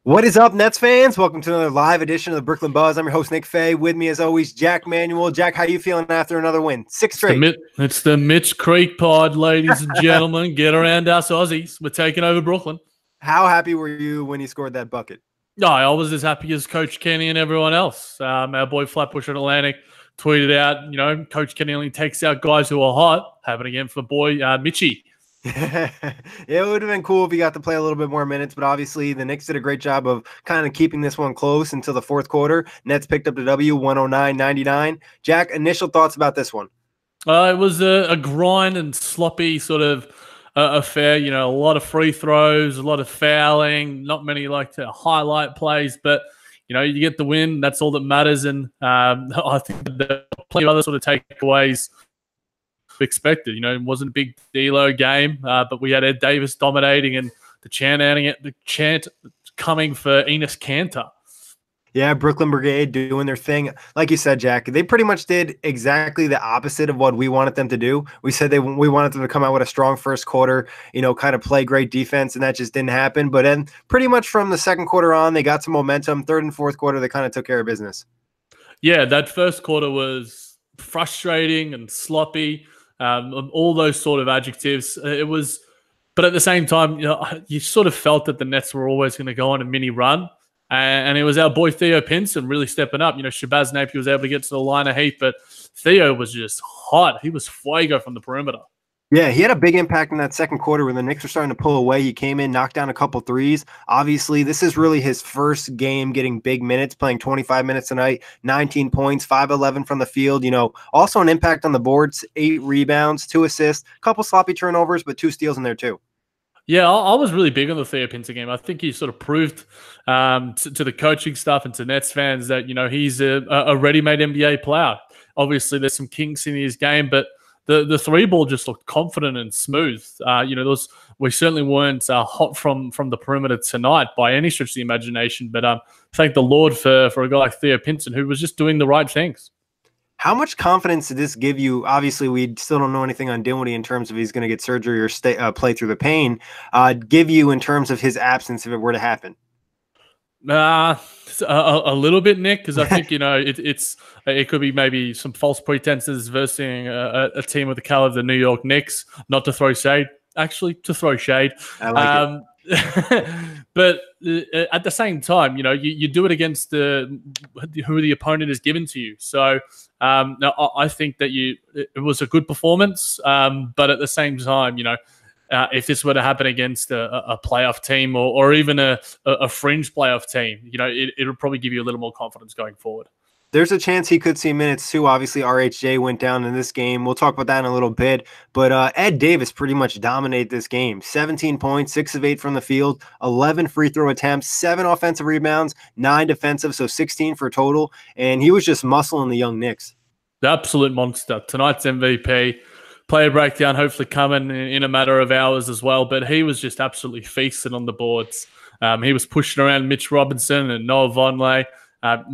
What is up, Nets fans? Welcome to another live edition of the Brooklyn Buzz. I'm your host, Nick Fay. With me, as always, Jac Manuell. Jack, how you feeling after another win? Six straight. It's the Mitch Creek pod, ladies and gentlemen. Get around us Aussies. We're taking over Brooklyn. How happy were you when he scored that bucket? No, I was as happy as Coach Kenny and everyone else. Our boy Flatbush at Atlantic tweeted out, Coach Kenny only takes out guys who are hot. Happened again for boy Mitchie. It would have been cool if he got to play a little bit more minutes, but obviously the Knicks did a great job of kind of keeping this one close until the fourth quarter. Nets picked up the W, 109-99. Jack, initial thoughts about this one? It was a grind and sloppy sort of affair. A lot of free throws, a lot of fouling, not many like to highlight plays, but you get the win. That's all that matters, and I think there are plenty of other sort of takeaways expected. It wasn't a big D'Lo game, but we had Ed Davis dominating and the chant coming for Enes Kanter. Yeah, Brooklyn Brigade doing their thing. Like you said, Jack, they pretty much did exactly the opposite of what we wanted them to do. We said we wanted them to come out with a strong first quarter, kind of play great defense, and that just didn't happen. But then pretty much from the second quarter on, they got some momentum. Third and fourth quarter, they kind of took care of business. Yeah, that first quarter was frustrating and sloppy. All those sort of adjectives. But at the same time, you sort of felt that the Nets were always going to go on a mini run. And it was our boy Theo Pinson really stepping up. Shabazz Napier was able to get to the line of heat, but Theo was just hot. He was fuego from the perimeter. Yeah, he had a big impact in that second quarter when the Knicks were starting to pull away. He came in, knocked down a couple threes. Obviously, this is really his first game getting big minutes, playing 25 minutes tonight, 19 points, 5-11 from the field. Also an impact on the boards, 8 rebounds, 2 assists, a couple sloppy turnovers, but 2 steals in there too. Yeah, I was really big on the Theo Pinson game. I think he sort of proved to the coaching staff and to Nets fans that, he's a ready-made NBA player. Obviously, there's some kinks in his game, but the three ball just looked confident and smooth. We certainly weren't hot from the perimeter tonight by any stretch of the imagination. But thank the Lord for a guy like Theo Pinson who was just doing the right things. How much confidence did this give you? Obviously, we still don't know anything on Dinwiddie in terms of he's going to get surgery or play through the pain. Give you in terms of his absence if it were to happen? A little bit, Nick, because I think it could be maybe some false pretenses versus a team with the caliber of the New York Knicks. Not to throw shade, actually, to throw shade. I like it. But at the same time, you do it against who the opponent is given to you. So I think that it was a good performance, but at the same time, if this were to happen against a playoff team or even a fringe playoff team, it would probably give you a little more confidence going forward. There's a chance he could see minutes too. Obviously, RHJ went down in this game. We'll talk about that in a little bit. But Ed Davis pretty much dominated this game. 17 points, 6 of 8 from the field, 11 free throw attempts, 7 offensive rebounds, 9 defensive, so 16 for total. And he was just muscling the young Knicks. The absolute monster. Tonight's MVP. Player breakdown hopefully coming in a matter of hours as well. But he was just absolutely feasting on the boards. He was pushing around Mitch Robinson and Noah Vonleh.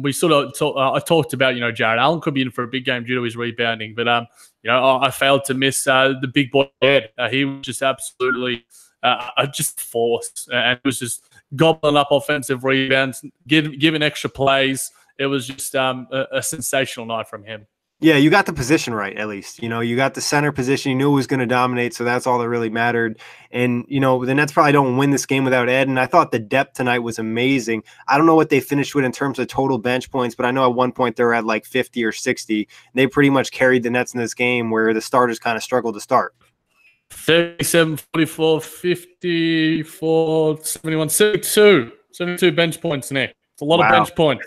We sort of I talked about, Jared Allen could be in for a big game due to his rebounding, but I failed to miss the big boy Ed. He was just absolutely just forced and was just gobbling up offensive rebounds, giving extra plays. It was just a sensational night from him. Yeah, you got the position right, at least. You got the center position. You knew who was going to dominate, so that's all that really mattered. And, the Nets probably don't win this game without Ed, and I thought the depth tonight was amazing. I don't know what they finished with in terms of total bench points, but I know at one point they were at like 50 or 60. They pretty much carried the Nets in this game where the starters kind of struggled to start. 37, 44, 54, 71, 72 bench points, Nick. It's a lot of bench points.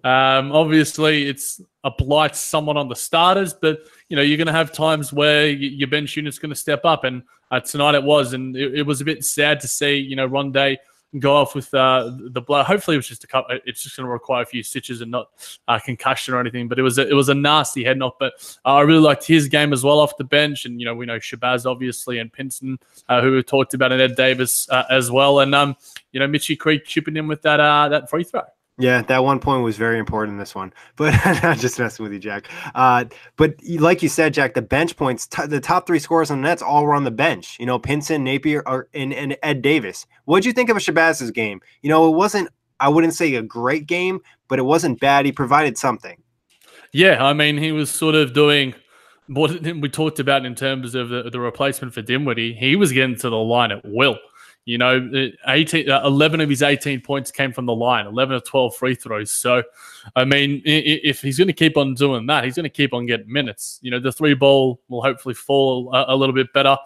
Obviously, it's a blight someone on the starters, but you're going to have times where your bench unit's going to step up, and tonight it was, and it was a bit sad to see Rondé go off with the blood. Hopefully, it was just a couple. It's just going to require a few stitches and not concussion or anything. But it was a nasty head knock. But I really liked his game as well off the bench, and we know Shabazz obviously and Pinson, who we talked about, and Ed Davis as well, and Mitchie Creek chipping in with that free throw. Yeah, that 1 point was very important in this one. But I'm just messing with you, Jack. But like you said, Jack, the bench points, the top three scorers on the Nets all were on the bench. You know, Pinson, Napier, and Ed Davis. What'd you think of Shabazz's game? You know, it wasn't, I wouldn't say a great game, but it wasn't bad. He provided something. Yeah, I mean, he was sort of doing what we talked about in terms of the replacement for Dinwiddie. He was getting to the line at will. You know, 11 of his 18 points came from the line, 11 of 12 free throws. So, I mean, if he's going to keep on doing that, he's going to keep on getting minutes. You know, the three ball will hopefully fall a little bit better.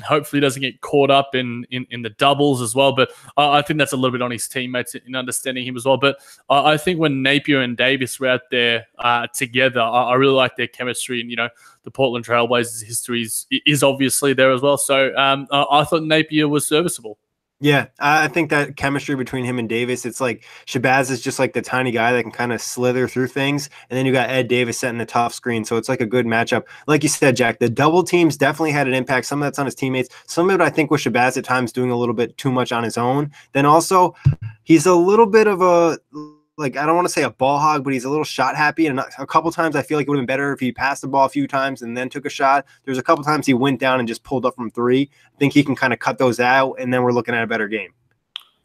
Hopefully, he doesn't get caught up in the doubles as well. But I think that's a little bit on his teammates in understanding him as well. But I think when Napier and Davis were out there together, I really like their chemistry. And, you know, the Portland Trailblazers history is obviously there as well. So I thought Napier was serviceable. Yeah, I think that chemistry between him and Davis, it's like Shabazz is just like the tiny guy that can kind of slither through things. And then you got Ed Davis setting the tough screen. So it's like a good matchup. Like you said, Jack, the double teams definitely had an impact. Some of that's on his teammates. Some of it, I think, was Shabazz at times doing a little bit too much on his own. Then also, he's a little bit of a, like, I don't want to say a ball hog, but he's a little shot happy. And a couple times I feel like it would have been better if he passed the ball a few times and then took a shot. There's a couple times he went down and just pulled up from three. I think he can kind of cut those out, and then we're looking at a better game.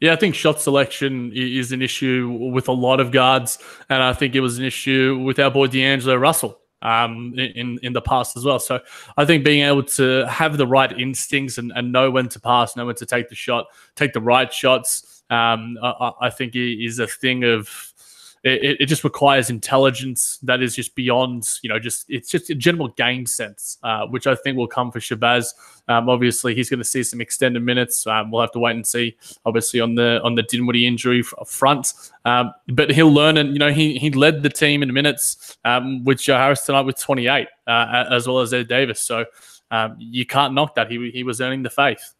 Yeah, I think shot selection is an issue with a lot of guards, and I think it was an issue with our boy D'Angelo Russell in the past as well. So I think being able to have the right instincts and know when to pass, know when to take the shot, take the right shots, I think is a thing of it just requires intelligence that is just beyond, you know, it's just a general game sense, which I think will come for Shabazz. Obviously, he's going to see some extended minutes. We'll have to wait and see, obviously, on the Dinwiddie injury front. But he'll learn, and you know, he led the team in minutes with Joe Harris tonight with 28, as well as Ed Davis. So you can't knock that. He was earning the faith.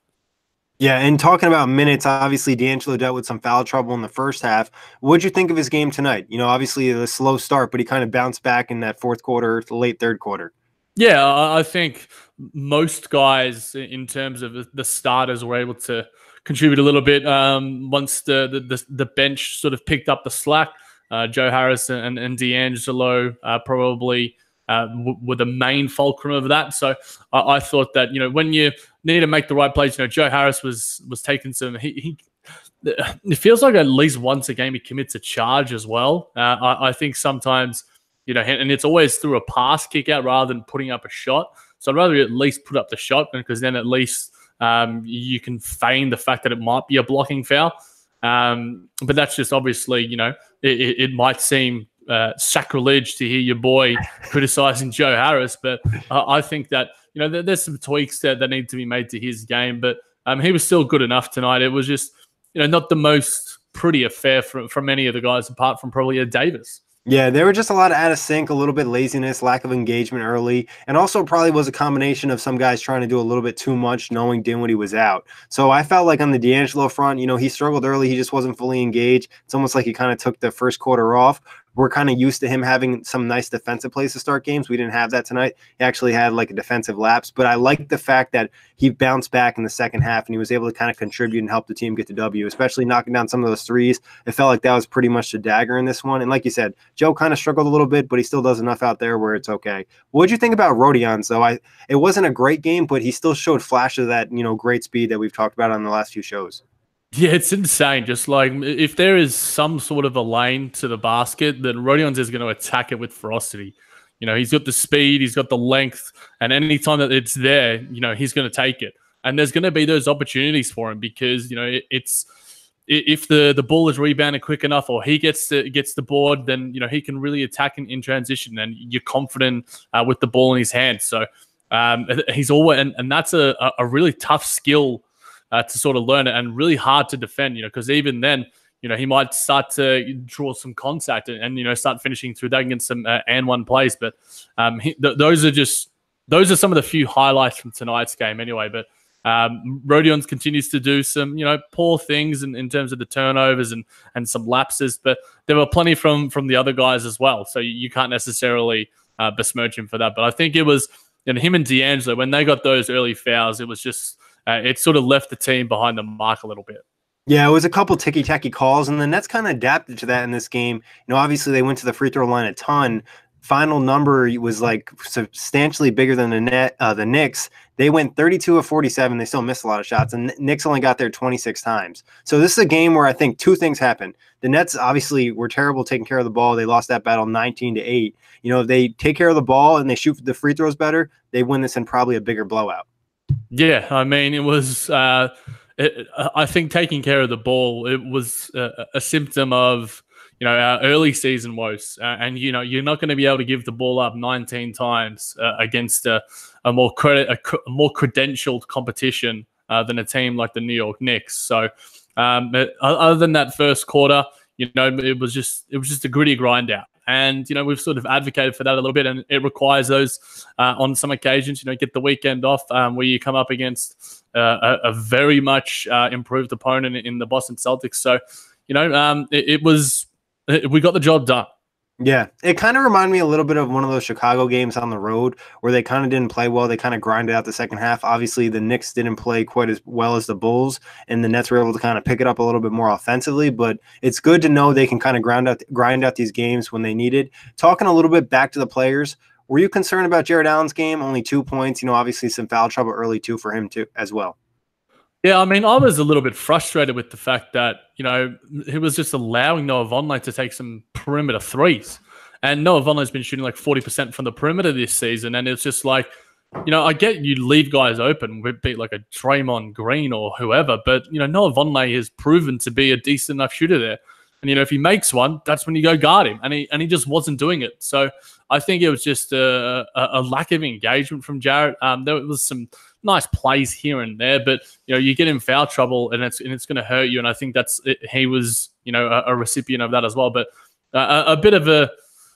Yeah, and talking about minutes, obviously D'Angelo dealt with some foul trouble in the first half. What'd you think of his game tonight? You know, obviously a slow start, but he kind of bounced back in that fourth quarter, late third quarter. Yeah, I think most guys in terms of the starters were able to contribute a little bit once the bench sort of picked up the slack. Joe Harris and D'Angelo probably were the main fulcrum of that. So I thought that, you know, when you need to make the right plays, you know, Joe Harris was taking some. It feels like at least once a game he commits a charge as well. I think sometimes, you know, and it's always through a pass kick out rather than putting up a shot. So I'd rather at least put up the shot, because then at least you can feign the fact that it might be a blocking foul. But that's just obviously, you know, it might seem sacrilege to hear your boy criticizing Joe Harris, but I think that, you know, there's some tweaks that need to be made to his game, but he was still good enough tonight. It was just, you know, not the most pretty affair from many of the guys, apart from probably Ed Davis. Yeah, there were just a lot of out of sync, a little bit laziness, lack of engagement early, and also probably was a combination of some guys trying to do a little bit too much, knowing Dinwiddie was out. So I felt like on the D'Angelo front, you know, he struggled early. He just wasn't fully engaged. It's almost like he kind of took the first quarter off. We're kind of used to him having some nice defensive plays to start games. We didn't have that tonight. He actually had like a defensive lapse, but I like the fact that he bounced back in the second half and he was able to kind of contribute and help the team get the W, especially knocking down some of those threes. It felt like that was pretty much the dagger in this one. And like you said, Joe kind of struggled a little bit, but he still does enough out there where it's okay. What'd you think about Rodions, though? It wasn't a great game, but he still showed flashes of that, you know, great speed that we've talked about on the last few shows. Yeah, it's insane. Just like if there is some sort of a lane to the basket, then Rodions is going to attack it with ferocity. You know, he's got the speed, he's got the length, and any time that it's there, you know, he's going to take it. And there's going to be those opportunities for him because, you know, it's if the ball is rebounded quick enough or he gets the board, then, you know, he can really attack in transition, and you're confident with the ball in his hands. So he's always, and that's a really tough skill to sort of learn it, and really hard to defend, you know, because even then, you know, he might start to draw some contact and you know, start finishing through that against some and one plays. But those are some of the few highlights from tonight's game anyway. But Rodions continues to do some, you know, poor things in terms of the turnovers and some lapses, but there were plenty from the other guys as well. So you can't necessarily besmirch him for that. But I think it was, you know, him and D'Angelo, when they got those early fouls, it was just, it sort of left the team behind the mark a little bit. Yeah, it was a couple ticky-tacky calls, and the Nets kind of adapted to that in this game. Obviously they went to the free throw line a ton. Final number was like substantially bigger than the Knicks. They went 32 of 47. They still missed a lot of shots, and Knicks only got there 26 times. So this is a game where I think two things happened. The Nets obviously were terrible taking care of the ball. They lost that battle 19-8. If they take care of the ball and they shoot the free throws better, they win this in probably a bigger blowout. Yeah, I mean, it was. I think taking care of the ball, it was a symptom of our early season woes, and you're not going to be able to give the ball up 19 times against a more credentialed competition than a team like the New York Knicks. So, other than that first quarter, it was just a gritty grind out. And, we've sort of advocated for that a little bit, and it requires those on some occasions, get the weekend off where you come up against a very much improved opponent in the Boston Celtics. So, we got the job done. Yeah, it kind of reminded me a little bit of one of those Chicago games on the road where they kind of didn't play well. They kind of grinded out the second half. Obviously, the Knicks didn't play quite as well as the Bulls, and the Nets were able to kind of pick it up a little bit more offensively. But it's good to know they can kind of grind out these games when they need it. Talking a little bit back to the players, were you concerned about Jared Allen's game? Only 2 points. Obviously some foul trouble early too for him too as well. Yeah, I mean, I was a little bit frustrated with the fact that, he was just allowing Noah Vonleh to take some perimeter threes. And Noah Vonleh's been shooting like 40% from the perimeter this season. And it's just like, I get you leave guys open, be like a Draymond Green or whoever. But, Noah Vonleh has proven to be a decent enough shooter there. And, if he makes one, that's when you go guard him. And he just wasn't doing it. So I think it was just a lack of engagement from Jarrett. There was some nice plays here and there, but you get in foul trouble and it's going to hurt you. And I think that's it. He was a recipient of that as well. But a bit of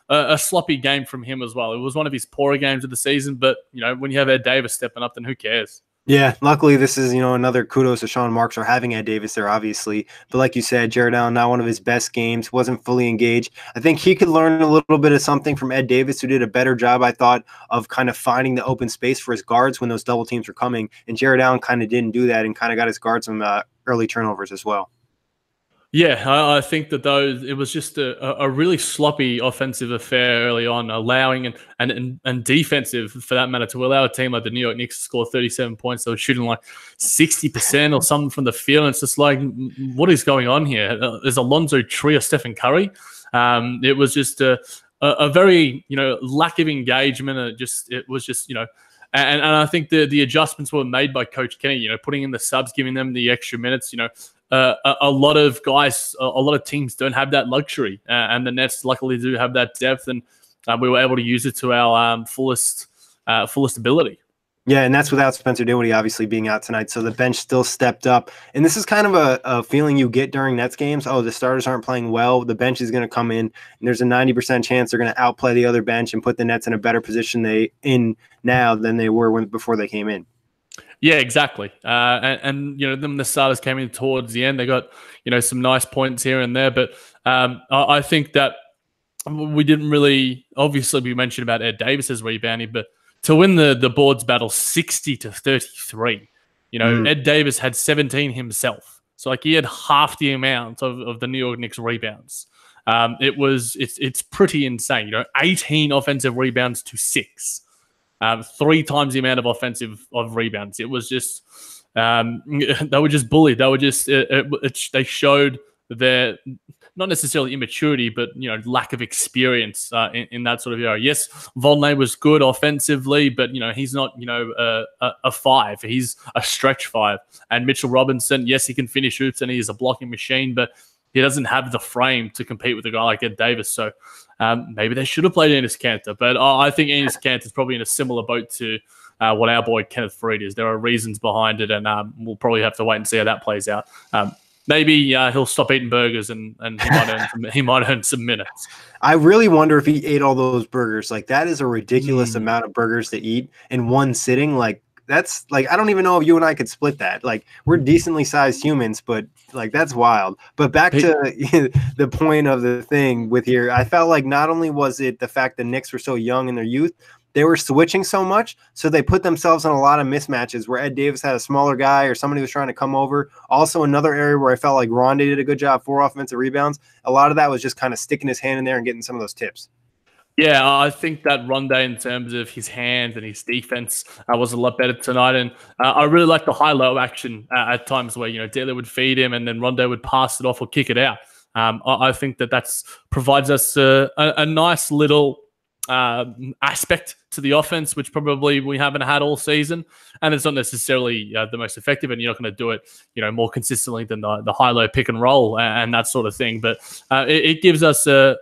a sloppy game from him as well. It was one of his poorer games of the season. But when you have Ed Davis stepping up, then who cares? Yeah, luckily this is, another kudos to Sean Marks for having Ed Davis there, obviously. But like you said, Jared Allen, not one of his best games, wasn't fully engaged. I think he could learn a little bit of something from Ed Davis, who did a better job, I thought, of kind of finding the open space for his guards when those double teams were coming. And Jared Allen kind of didn't do that and kind of got his guards some early turnovers as well. Yeah, I think that it was just a really sloppy offensive affair early on, allowing and defensive for that matter to allow a team like the New York Knicks to score 37 points. They were shooting like 60% or something from the field. And it's just like, what is going on here? Is Alonzo Trier Stephen Curry? It was just a very lack of engagement. It was just and I think the adjustments were made by Coach Kenny. Putting in the subs, giving them the extra minutes. A lot of guys, a lot of teams don't have that luxury, and the Nets luckily do have that depth, and we were able to use it to our fullest ability. Yeah, and that's without Spencer Dinwiddie obviously being out tonight, so the bench still stepped up. And this is kind of a feeling you get during Nets games. Oh, the starters aren't playing well. The bench is going to come in, and there's a 90% chance they're going to outplay the other bench and put the Nets in a better position now than they were before they came in. Yeah, exactly. And then the starters came in towards the end. They got, some nice points here and there. But I think that we didn't really, obviously we mentioned about Ed Davis's rebounding, but to win the boards battle 60-33, Ed Davis had 17 himself. So like he had half the amount of the New York Knicks rebounds. It's pretty insane. 18 offensive rebounds to 6. 3 times the amount of rebounds. It was just they were just bullied. They were just they showed their not necessarily immaturity, but lack of experience in that sort of area. Yes, Vonleh was good offensively, but he's not a 5. He's a stretch 5. And Mitchell Robinson, yes, he can finish hoops and he is a blocking machine, but he doesn't have the frame to compete with a guy like Ed Davis. So maybe they should have played Enes Kanter. But I think Enes Kanter is probably in a similar boat to what our boy Kenneth Faried is. There are reasons behind it, and we'll probably have to wait and see how that plays out. Maybe he'll stop eating burgers and he might earn some minutes. I really wonder if he ate all those burgers. Like, that is a ridiculous amount of burgers to eat in one sitting. Like, that's like, I don't even know if you and I could split that. Like, we're decently sized humans, but like, that's wild. But back to the point of the thing with here, I felt like not only was it the fact the Knicks were so young in their youth, they were switching so much, so they put themselves in a lot of mismatches where Ed Davis had a smaller guy or somebody was trying to come over. Also, another area where I felt like Rondé did a good job for offensive rebounds. A lot of that was just kind of sticking his hand in there and getting some of those tips. Yeah, I think that Rondé in terms of his hand and his defense was a lot better tonight. And I really like the high-low action at times where, Daly would feed him and then Rondé would pass it off or kick it out. I think that provides us a nice little aspect to the offense, which probably we haven't had all season. And it's not necessarily the most effective, and you're not going to do it, more consistently than the high-low pick and roll and that sort of thing. But it gives us a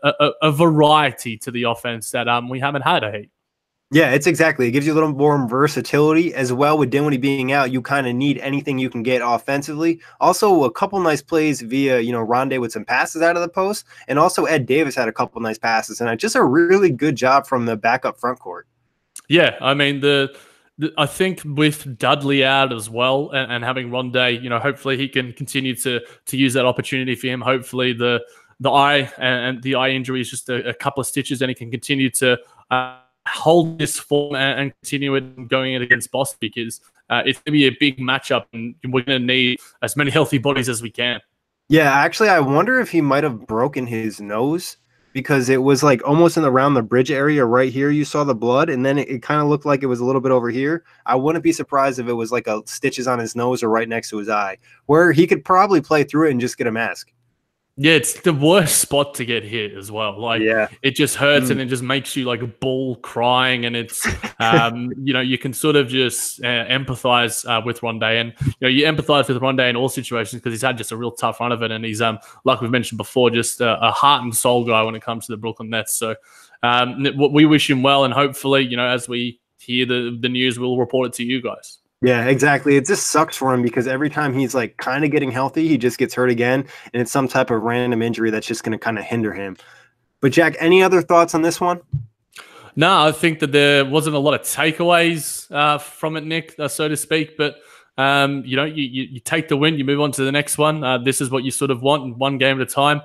variety to the offense that we haven't had, I hate. Yeah, it gives you a little more versatility as well. With Dinwiddie being out, you kind of need anything you can get offensively. Also, a couple nice plays via, Rondé with some passes out of the post. And also Ed Davis had a couple nice passes. And just a really good job from the backup front court. Yeah, I mean, I think with Dudley out as well and having Rondé, hopefully he can continue to use that opportunity for him. Hopefully the eye and the eye injury is just a couple of stitches and he can continue to hold this form and continue it going in against Boston, because it's going to be a big matchup and we're going to need as many healthy bodies as we can. Yeah, actually, I wonder if he might have broken his nose, because it was like almost around the bridge area right here. You saw the blood, and then it kind of looked like it was a little bit over here. I wouldn't be surprised if it was like stitches on his nose or right next to his eye, where he could probably play through it and just get a mask. Yeah, it's the worst spot to get hit as well. Like, yeah, it just hurts and it just makes you like a bull crying. And it's, you can sort of just empathize with Rondé. And, you empathize with Rondé in all situations because he's had just a real tough run of it. And he's, like we've mentioned before, just a heart and soul guy when it comes to the Brooklyn Nets. So we wish him well. And hopefully, as we hear the news, we'll report it to you guys. Yeah, exactly. It just sucks for him because every time he's like kind of getting healthy, he just gets hurt again. And it's some type of random injury that's just going to kind of hinder him. But Jack, any other thoughts on this one? No, I think that there wasn't a lot of takeaways from it, Nick, so to speak. But, you take the win, you move on to the next one. This is what you sort of want, one game at a time.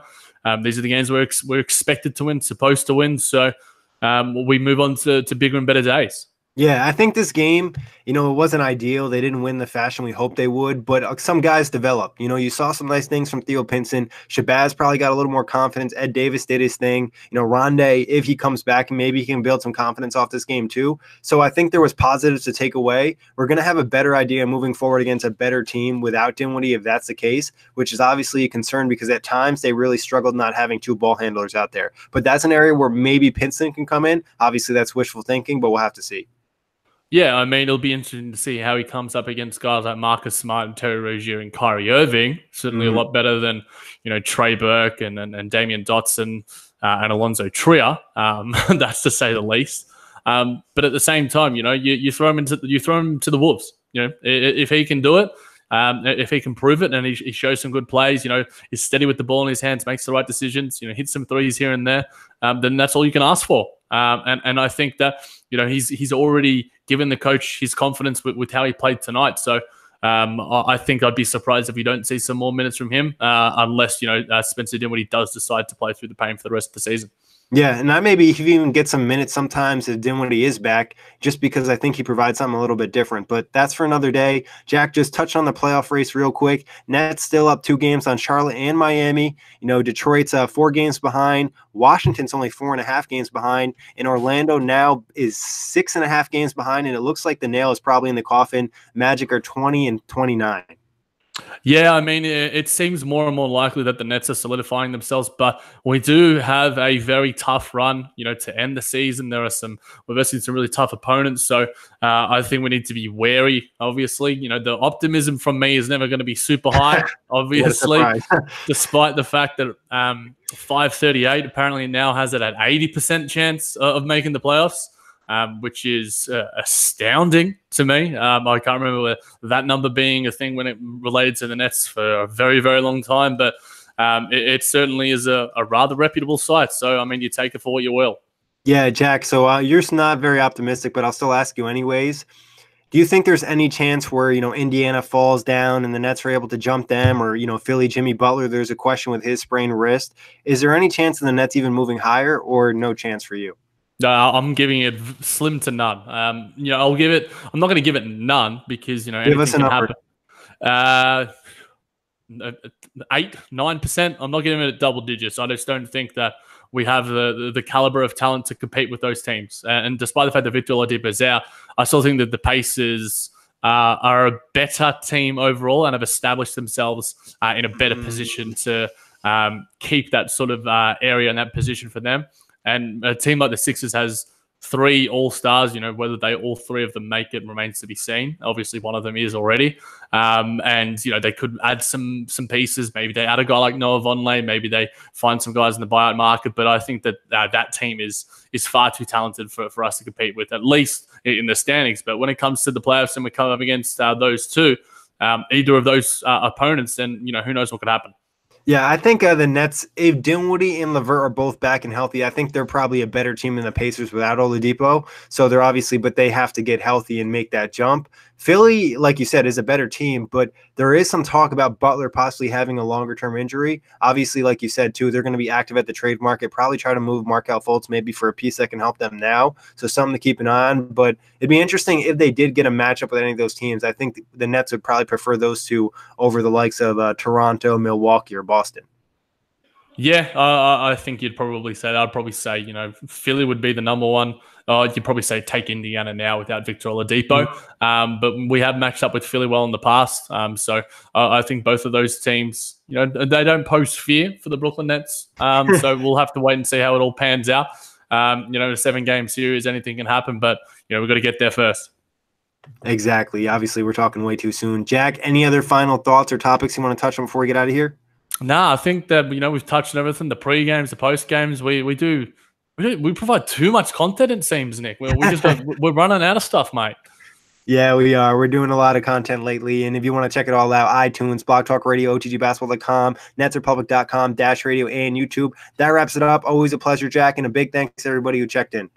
These are the games we're expected to win, supposed to win. So we move on to bigger and better days. Yeah, I think this game, it wasn't ideal. They didn't win the fashion we hoped they would, but some guys developed. You saw some nice things from Theo Pinson. Shabazz probably got a little more confidence. Ed Davis did his thing. Rondé, if he comes back, maybe he can build some confidence off this game too. So I think there was positives to take away. We're going to have a better idea moving forward against a better team without Dinwiddie, if that's the case, which is obviously a concern because at times they really struggled not having two ball handlers out there. But that's an area where maybe Pinson can come in. Obviously, that's wishful thinking, but we'll have to see. Yeah, I mean, it'll be interesting to see how he comes up against guys like Marcus Smart and Terry Rozier and Kyrie Irving. Certainly a lot better than, Trey Burke and Damian Dotson and Alonzo Trier. That's to say the least. But at the same time, you throw him to the Wolves. If he can do it, if he can prove it and he shows some good plays, is steady with the ball in his hands, makes the right decisions, hits some threes here and there, then that's all you can ask for. And I think that, he's already given the coach his confidence with how he played tonight. So I think I'd be surprised if we don't see some more minutes from him, unless, Spencer Dinwiddie does decide to play through the pain for the rest of the season. Yeah, and maybe he even get some minutes sometimes if Dinwiddie is back, just because I think he provides something a little bit different. But that's for another day. Jack, just touch on the playoff race real quick. Nets still up 2 games on Charlotte and Miami. Detroit's 4 games behind. Washington's only 4.5 games behind. And Orlando now is 6.5 games behind. And it looks like the nail is probably in the coffin. Magic are 20 and 29. Yeah, I mean, it seems more and more likely that the Nets are solidifying themselves, but we do have a very tough run, to end the season. We're versing some really tough opponents, so I think we need to be wary, obviously. The optimism from me is never going to be super high, obviously, despite the fact that 538 apparently now has it at 80% chance of making the playoffs. Which is astounding to me. I can't remember that number being a thing when it related to the Nets for a very, very long time, but it certainly is a rather reputable site. So, I mean, you take it for what you will. Yeah, Jack, so you're not very optimistic, but I'll still ask you anyways. Do you think there's any chance where, Indiana falls down and the Nets are able to jump them, or, Philly, Jimmy Butler, there's a question with his sprained wrist. Is there any chance of the Nets even moving higher, or no chance for you? No, I'm giving it slim to none. I'll give it. I'm not going to give it none because Give us anything a can number. happen. 8, 9%. I'm not giving it double digits. I just don't think that we have the caliber of talent to compete with those teams. And despite the fact that Victor Oladipo is out, I still think that the Pacers are a better team overall and have established themselves in a better position to keep that sort of area and that position for them. And a team like the Sixers has 3 all-stars, whether they all 3 of them make it remains to be seen. Obviously, one of them is already. And they could add some pieces. Maybe they add a guy like Noah Vonleh. Maybe they find some guys in the buyout market. But I think that that team is far too talented for us to compete with, at least in the standings. But when it comes to the playoffs and we come up against those two, either of those opponents, then who knows what could happen. Yeah, I think the Nets, if Dinwiddie and LeVert are both back and healthy, I think they're probably a better team than the Pacers without Oladipo. So they're obviously, but they have to get healthy and make that jump. Philly, like you said, is a better team, but there is some talk about Butler possibly having a longer-term injury. Obviously, like you said, too, they're going to be active at the trade market, probably try to move Markelle Fultz maybe for a piece that can help them now. So something to keep an eye on. But it'd be interesting if they did get a matchup with any of those teams. I think the Nets would probably prefer those two over the likes of Toronto, Milwaukee, or Boston. Yeah, I think you'd probably say that. I'd probably say, Philly would be the number one. You'd probably say take Indiana now without Victor Oladipo. But we have matched up with Philly well in the past. So I think both of those teams, they don't pose fear for the Brooklyn Nets. So we'll have to wait and see how it all pans out. A 7-game series, anything can happen, but, we've got to get there first. Exactly. Obviously, we're talking way too soon. Jack, any other final thoughts or topics you want to touch on before we get out of here? Nah, I think that we've touched on everything. The pre-games, the post-games. We provide too much content, it seems, Nick. We're running out of stuff, mate. Yeah, we are. We're doing a lot of content lately. And if you want to check it all out, iTunes, Blog Talk Radio, OTGBasketball.com, NetsRepublic.com, Dash Radio, and YouTube. That wraps it up. Always a pleasure, Jack. And a big thanks to everybody who checked in.